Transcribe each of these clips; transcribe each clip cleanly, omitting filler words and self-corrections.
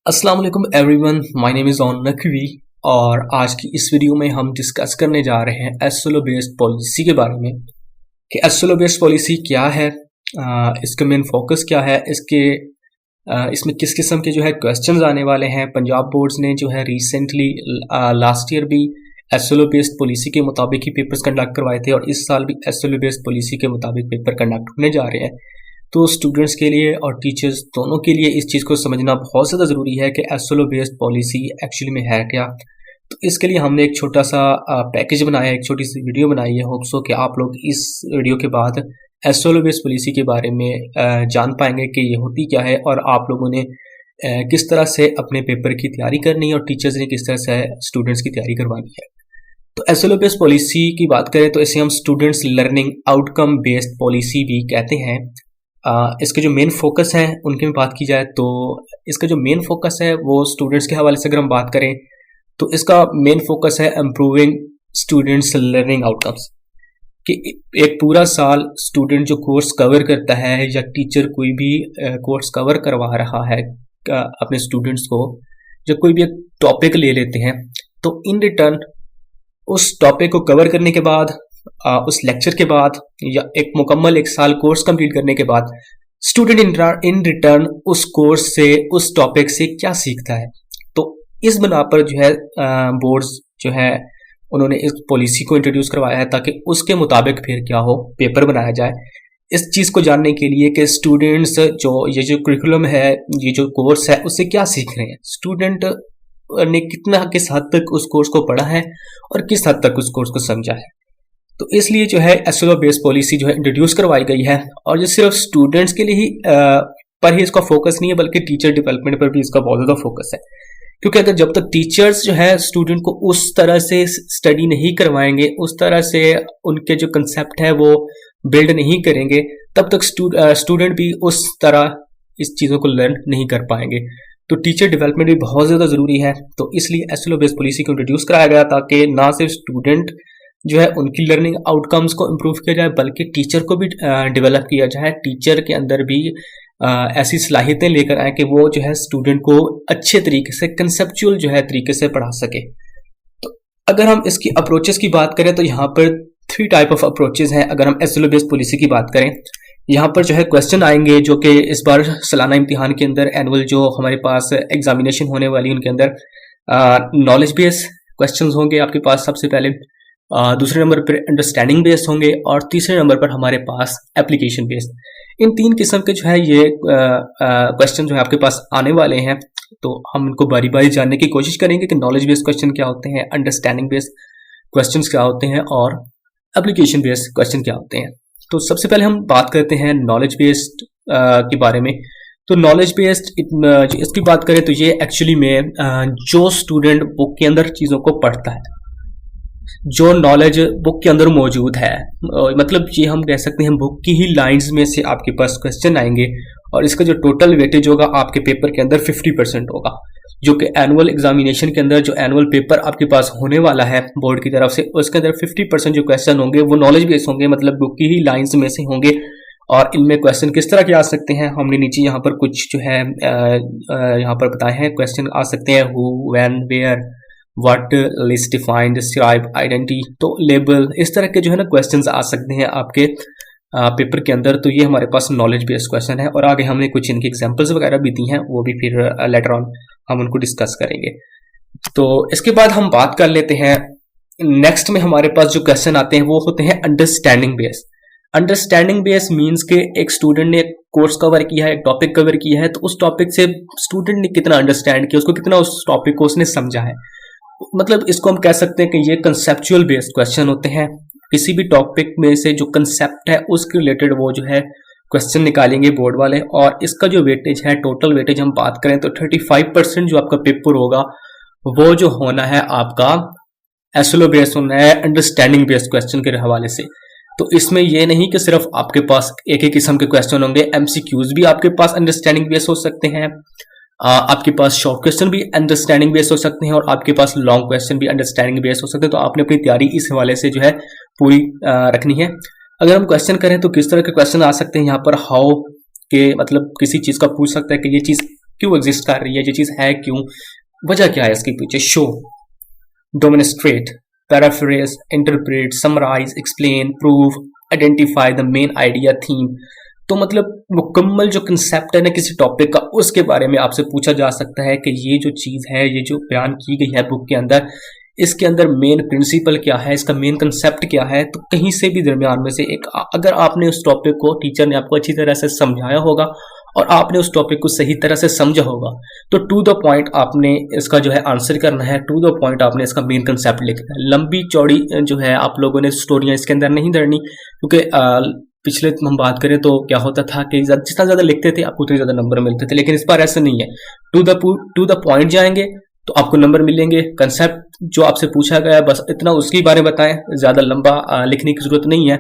अस्सलाम वालेकुम everyone, my name is on Naqvi. और आज की इस वीडियो में हम डिस्कस करने जा रहे हैं एसएलओ बेस्ड पॉलिसी के बारे में कि एसएलओ बेस्ड पॉलिसी क्या है, इसका मेन फोकस क्या है, इसमें किस किस्म के जो है क्वेश्चंस आने वाले हैं। पंजाब बोर्ड्स ने जो है रिसेंटली लास्ट ईयर भी एसएलओ बेस्ड पॉलिसी के मुताबिक ही पेपर्स कंडक्ट करवाए थे और इस साल भी एसएलओ बेस्ड पॉलिसी के मुताबिक पेपर कंडक्ट होने जा रहे हैं। तो स्टूडेंट्स के लिए और टीचर्स दोनों के लिए इस चीज़ को समझना बहुत ज़्यादा ज़रूरी है कि एसएलओ बेस्ड पॉलिसी एक्चुअली में है क्या। तो इसके लिए हमने एक छोटा सा पैकेज बनाया है, एक छोटी सी वीडियो बनाई है। होप सो कि आप लोग इस वीडियो के बाद एसएलओ बेस्ड पॉलिसी के बारे में जान पाएंगे कि ये होती क्या है और आप लोगों ने किस तरह से अपने पेपर की तैयारी करनी है और टीचर्स ने किस तरह से स्टूडेंट्स की तैयारी करवानी है। तो एसएलओ बेस्ड पॉलिसी की बात करें तो इसे हम students learning outcome based policy भी कहते हैं। इसके जो मेन फोकस हैं उनकी भी बात की जाए तो इसका जो मेन फोकस है वो स्टूडेंट्स के हवाले से अगर हम बात करें तो इसका मेन फोकस है इम्प्रूविंग स्टूडेंट्स लर्निंग आउटकम्स। कि एक पूरा साल स्टूडेंट जो कोर्स कवर करता है या टीचर कोई भी कोर्स कवर करवा रहा है अपने स्टूडेंट्स को, जब कोई भी एक टॉपिक ले लेते हैं तो इन रिटर्न उस टॉपिक को कवर करने के बाद उस लेक्चर के बाद या एक मुकम्मल एक साल कोर्स कंप्लीट करने के बाद स्टूडेंट इन रिटर्न उस कोर्स से उस टॉपिक से क्या सीखता है। तो इस बना पर जो है बोर्ड्स जो है उन्होंने इस पॉलिसी को इंट्रोड्यूस करवाया है ताकि उसके मुताबिक फिर क्या हो पेपर बनाया जाए। इस चीज़ को जानने के लिए कि स्टूडेंट्स ये जो करिकुलम है, ये जो कोर्स है, उससे क्या सीख रहे हैं, स्टूडेंट ने किस हद तक उस कोर्स को पढ़ा है और किस हद तक उस कोर्स को समझा है। तो इसलिए जो है एसएलओ बेस्ड पॉलिसी जो है इंट्रोड्यूस करवाई गई है और ये सिर्फ स्टूडेंट्स के लिए ही पर ही इसका फोकस नहीं है बल्कि टीचर डेवलपमेंट पर भी इसका बहुत ज़्यादा फोकस है। क्योंकि अगर जब तक टीचर्स जो है स्टूडेंट को उस तरह से स्टडी नहीं करवाएंगे, उस तरह से उनके जो कंसेप्ट है वो बिल्ड नहीं करेंगे, तब तक स्टूडेंट भी उस तरह इस चीज़ों को लर्न नहीं कर पाएंगे। तो टीचर डेवलपमेंट भी बहुत ज़्यादा ज़रूरी है। तो इसलिए एसएलओ बेस्ड पॉलिसी को इंट्रोड्यूस कराया गया ताकि ना सिर्फ स्टूडेंट जो है उनकी लर्निंग आउटकम्स को इम्प्रूव किया जाए बल्कि टीचर को भी डेवलप किया जाए, टीचर के अंदर भी ऐसी सलाहियतें लेकर आए कि वो जो है स्टूडेंट को अच्छे तरीके से कंसेप्चुअल जो है तरीके से पढ़ा सके। तो अगर हम इसकी अप्रोचेस की बात करें तो यहाँ पर 3 टाइप ऑफ अप्रोचेस हैं। अगर हम एसएलओ बेस्ड पॉलिसी की बात करें, यहाँ पर जो है क्वेश्चन आएंगे जो कि इस बार सालाना इम्तिहान के अंदर एनुअल जो हमारे पास एग्जामिनेशन होने वाली उनके अंदर नॉलेज बेस्ड क्वेश्चन होंगे आपके पास सबसे पहले, दूसरे नंबर पर अंडरस्टैंडिंग बेस्ड होंगे और तीसरे नंबर पर हमारे पास एप्लीकेशन बेस्ड। इन 3 किस्म के जो है ये क्वेश्चन जो है आपके पास आने वाले हैं। तो हम इनको बारी बारी जानने की कोशिश करेंगे कि नॉलेज बेस्ड क्वेश्चन क्या होते हैं, अंडरस्टैंडिंग बेस्ड क्वेश्चन क्या होते हैं और एप्लीकेशन बेस्ड क्वेश्चन क्या होते हैं। तो सबसे पहले हम बात करते हैं नॉलेज बेस्ड के बारे में। तो नॉलेज बेस्ड इसकी बात करें तो ये एक्चुअली में जो स्टूडेंट बुक के अंदर चीज़ों को पढ़ता है, जो नॉलेज बुक के अंदर मौजूद है, मतलब ये हम कह सकते हैं बुक की ही लाइंस में से आपके पास क्वेश्चन आएंगे और इसका जो टोटल वेटेज होगा आपके पेपर के अंदर 50% होगा, जो कि एनुअल एग्जामिनेशन के अंदर जो एनुअल पेपर आपके पास होने वाला है बोर्ड की तरफ से उसके अंदर 50% जो क्वेश्चन होंगे वो नॉलेज बेस्ड होंगे, मतलब बुक की ही लाइंस में से होंगे। और इनमें क्वेश्चन किस तरह के आ सकते हैं हमने नीचे यहाँ पर कुछ जो है यहाँ पर बताए हैं। क्वेश्चन आ सकते हैं who, when, where, what, list, defined, describe, identity, तो लेबल, इस तरह के जो है ना क्वेश्चंस आ सकते हैं आपके पेपर के अंदर। तो ये हमारे पास नॉलेज बेस्ड क्वेश्चन है और आगे हमने कुछ इनकी एग्जांपल्स वगैरह भी दी हैं, वो भी फिर लेटर ऑन हम उनको डिस्कस करेंगे। तो इसके बाद हम बात कर लेते हैं नेक्स्ट में हमारे पास जो क्वेश्चन आते हैं वो होते हैं understanding based. Understanding based means के एक स्टूडेंट ने एक कोर्स कवर किया है, एक टॉपिक कवर किया है, तो उस टॉपिक से स्टूडेंट ने कितना अंडरस्टैंड किया, उसको कितना उस टॉपिक को उसने समझा है। मतलब इसको हम कह सकते हैं कि ये कंसेप्चुअल बेस्ड क्वेश्चन होते हैं। किसी भी टॉपिक में से जो कंसेप्ट है उसके रिलेटेड वो जो है क्वेश्चन निकालेंगे बोर्ड वाले और इसका जो वेटेज है, टोटल वेटेज हम बात करें तो 35% जो आपका पेपर होगा वो जो होना है आपका एसएलओ बेस्ड होना है अंडरस्टैंडिंग बेस्ड क्वेश्चन के हवाले से। तो इसमें ये नहीं कि सिर्फ आपके पास एक ही किस्म के क्वेश्चन होंगे, एमसीक्यूज भी आपके पास अंडरस्टैंडिंग बेस्ड हो सकते हैं, आपके पास शॉर्ट क्वेश्चन भी अंडरस्टैंडिंग बेस्ड हो सकते हैं और आपके पास लॉन्ग क्वेश्चन भी अंडरस्टैंडिंग बेस्ड हो सकते हैं। तो आपने अपनी तैयारी इस हवाले से जो है पूरी रखनी है। अगर हम क्वेश्चन करें तो किस तरह के क्वेश्चन आ सकते हैं यहाँ पर, हाउ के मतलब किसी चीज़ का पूछ सकता है कि ये चीज़ क्यों एग्जिस्ट कर रही है, ये चीज़ है क्यों, वजह क्या है इसके पीछे। Show, demonstrate, paraphrase, interpret, summarise, explain, prove, identify the main idea, theme. तो मतलब मुकम्मल जो कंसेप्ट है ना किसी टॉपिक का, उसके बारे में आपसे पूछा जा सकता है कि ये जो चीज़ है, ये जो बयान की गई है बुक के अंदर, इसके अंदर मेन प्रिंसिपल क्या है, इसका मेन कंसेप्ट क्या है। तो कहीं से भी दरमियान में से एक, अगर आपने उस टॉपिक को, टीचर ने आपको अच्छी तरह से समझाया होगा और आपने उस टॉपिक को सही तरह से समझा होगा, तो टू द पॉइंट आपने इसका जो है आंसर करना है, टू द पॉइंट आपने इसका मेन कंसेप्ट लिखना है। लंबी चौड़ी जो है आप लोगों ने स्टोरियां इसके अंदर नहीं धरनी, क्योंकि पिछले हम बात करें तो क्या होता था कि जितना ज़्यादा लिखते थे आपको उतने ज़्यादा नंबर मिलते थे, लेकिन इस बार ऐसा नहीं है। टू द पॉइंट जाएंगे तो आपको नंबर मिलेंगे। कंसेप्ट जो आपसे पूछा गया है बस इतना उसके बारे में बताएं, ज़्यादा लंबा लिखने की ज़रूरत नहीं है।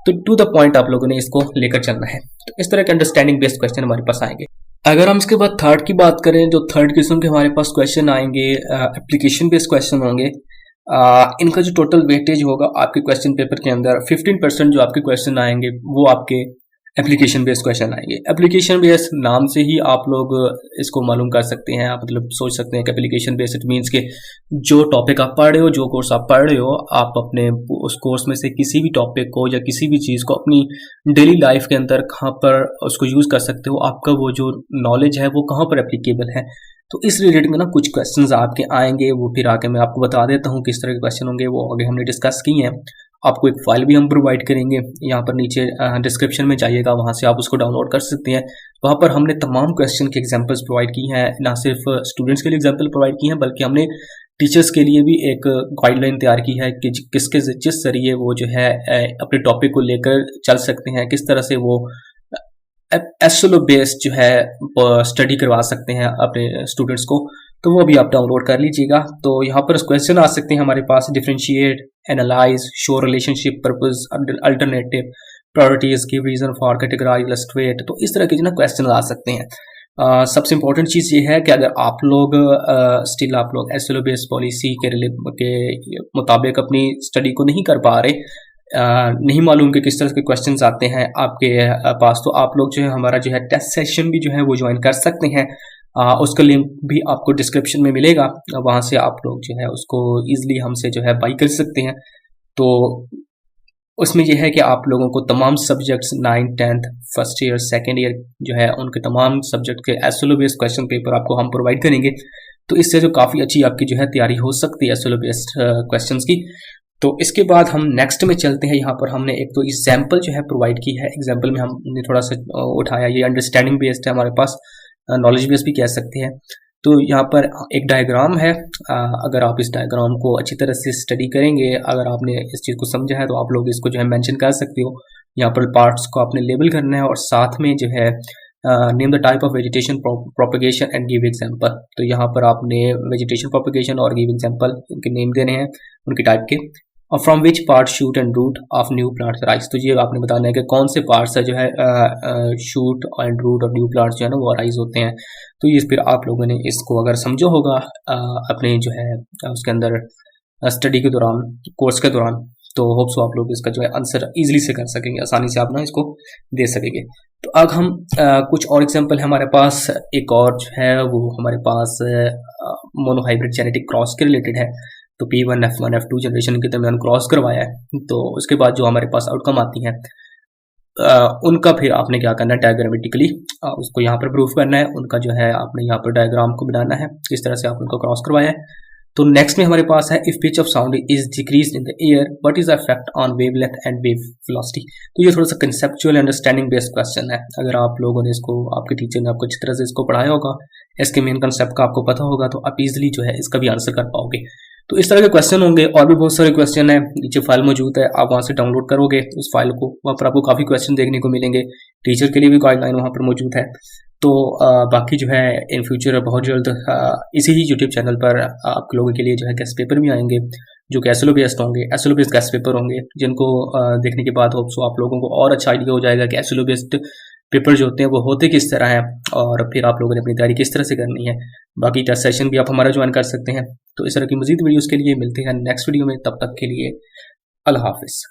तो टू द पॉइंट आप लोगों ने इसको लेकर चलना है। तो इस तरह के अंडरस्टैंडिंग बेस्ड क्वेश्चन हमारे पास आएंगे। अगर हम इसके बाद थर्ड की बात करें, जो थर्ड किस्म के हमारे पास क्वेश्चन आएंगे, एप्लीकेशन बेस्ड क्वेश्चन होंगे। इनका जो टोटल वेटेज होगा आपके क्वेश्चन पेपर के अंदर, 15% जो आपके क्वेश्चन आएंगे वो आपके एप्लीकेशन बेस्ड क्वेश्चन आएंगे। एप्लीकेशन बेस्ड नाम से ही आप लोग इसको मालूम कर सकते हैं, आप मतलब सोच सकते हैं कि एप्लीकेशन बेस्ड इट मीन्स के जो टॉपिक आप पढ़ रहे हो, जो कोर्स आप पढ़ रहे हो, आप अपने उस कोर्स में से किसी भी टॉपिक को या किसी भी चीज़ को अपनी डेली लाइफ के अंदर कहाँ पर उसको यूज़ कर सकते हो, आपका वो जो नॉलेज है वो कहाँ पर एप्लीकेबल है। तो इस रिलेटेड में ना कुछ क्वेश्चंस आपके आएंगे, वो फिर आके मैं आपको बता देता हूँ किस तरह के क्वेश्चन होंगे, वो आगे हमने डिस्कस किए हैं। आपको एक फाइल भी हम प्रोवाइड करेंगे, यहाँ पर नीचे डिस्क्रिप्शन में जाइएगा, वहाँ से आप उसको डाउनलोड कर सकते हैं। वहाँ पर हमने तमाम क्वेश्चन के एग्जांपल्स प्रोवाइड की हैं, ना सिर्फ स्टूडेंट्स के लिए एग्जांपल प्रोवाइड की हैं, बल्कि हमने टीचर्स के लिए भी एक गाइडलाइन तैयार की है कि जिस जरिए वो जो है अपने टॉपिक को लेकर चल सकते हैं, किस तरह से वो एसएलओ बेस्ड जो है स्टडी करवा सकते हैं अपने स्टूडेंट्स को। तो वो भी आप डाउनलोड कर लीजिएगा। तो यहाँ पर क्वेश्चन आ सकते हैं हमारे पास, differentiate, analyse, show relationship, purpose, alternative, priorities, give reason for, categorise, illustrate. तो इस तरह के जो ना क्वेश्चन आ सकते हैं। सबसे इंपॉर्टेंट चीज़ ये है कि अगर आप लोग स्टिल आप लोग एसएलओ बेस्ड पॉलिसी के मुताबिक अपनी स्टडी को नहीं कर पा रहे, नहीं मालूम कि किस तरह के क्वेश्चंस आते हैं आपके पास, तो आप लोग जो है हमारा जो है टेस्ट सेशन भी जो है वो ज्वाइन कर सकते हैं। उसका लिंक भी आपको डिस्क्रिप्शन में मिलेगा, वहाँ से आप लोग जो है उसको ईजिली हमसे जो है बाई कर सकते हैं। तो उसमें यह है कि आप लोगों को तमाम subjects 9th 10th first year second year जो है उनके तमाम सब्जेक्ट के एसएलओ बेस्ड क्वेश्चन पेपर आपको हम प्रोवाइड करेंगे। तो इससे जो काफ़ी अच्छी आपकी जो है तैयारी हो सकती है एसएलओ बेस्ड क्वेश्चन की। तो इसके बाद हम नेक्स्ट में चलते हैं। यहाँ पर हमने एक तो एग्जाम्पल जो है प्रोवाइड की है, एग्जाम्पल में हमने थोड़ा सा उठाया, ये अंडरस्टैंडिंग बेस्ड है हमारे पास, नॉलेज बेस्ड भी कह सकते हैं। तो यहाँ पर एक डायग्राम है, अगर आप इस डायग्राम को अच्छी तरह से स्टडी करेंगे, अगर आपने इस चीज़ को समझा है तो आप लोग इसको जो है मेंशन कर सकते हो। यहाँ पर पार्ट्स को आपने लेबल करना है और साथ में जो है name the type of vegetation propagation and give example. तो यहाँ पर आपने वेजिटेशन प्रोपगेशन और गिव एग्जांपल इनके नेम देने हैं उनके टाइप के। और from which part shoot and root of new plants rise. तो ये आपने बताना है कि कौन से पार्ट्स है जो है शूट एंड रूट और न्यू प्लांट्स जो है ना वो राइज होते हैं। तो ये फिर आप लोगों ने इसको अगर समझो होगा अपने जो है उसके अंदर स्टडी के दौरान, कोर्स के दौरान, तो होप सो आप लोग इसका जो है आंसर इजीली से कर सकेंगे, आसानी से आप ना इसको दे सकेंगे। तो अब हम कुछ और एग्जांपल है हमारे पास। एक और जो है वो हमारे पास मोनोहाइब्रिड जेनेटिक क्रॉस के रिलेटेड है। तो P1 F1 F2 जनरेशन के दरमियान क्रॉस करवाया है। तो उसके बाद जो हमारे पास आउटकम आती हैं उनका फिर आपने क्या करना है, डायग्रामेटिकली उसको यहाँ पर प्रूफ करना है। उनका जो है आपने यहाँ पर डायग्राम को बनाना है किस तरह से आप उनको क्रॉस करवाया है। तो नेक्स्ट में हमारे पास है, if pitch of sound is decrease in the air what is the effect on wavelength and wave velocity. तो ये थोड़ा सा कंसेप्चुअल अंडरस्टैंडिंग बेस्ड क्वेश्चन है। अगर आप लोगों ने इसको, आपके टीचर ने आपको अच्छी तरह से इसको पढ़ाया होगा, इसके मेन कंसेप्ट का आपको पता होगा, तो आप इजिली जो है इसका भी आंसर कर पाओगे। तो इस तरह के क्वेश्चन होंगे और भी बहुत सारे क्वेश्चन है, नीचे फाइल मौजूद है, आप वहाँ से डाउनलोड करोगे उस फाइल को, वहाँ पर आपको काफ़ी क्वेश्चन देखने को मिलेंगे। टीचर के लिए भी गाइडलाइन वहाँ पर मौजूद है। तो बाकी जो है इन फ्यूचर बहुत जल्द इसी ही यूट्यूब चैनल पर आप लोगों के लिए जो है गेस्ट पेपर भी आएंगे जो कि एसएलओ बेस्ड होंगे, एसएलओ बेस्ड गेस्ट पेपर होंगे, जिनको देखने के बाद होप सो आप लोगों को और अच्छा आइडिया हो जाएगा कि एसएलओ बेस्ड पेपर जो होते हैं वो होते किस तरह हैं और फिर आप लोगों ने अपनी तैयारी किस तरह से करनी है। बाकी टेस्ट सेशन भी आप हमारा ज्वाइन कर सकते हैं। तो इस तरह की मजीद वीडियोज़ के लिए मिलते हैं नेक्स्ट वीडियो में, तब तक के लिए अल्लाह हाफिज़।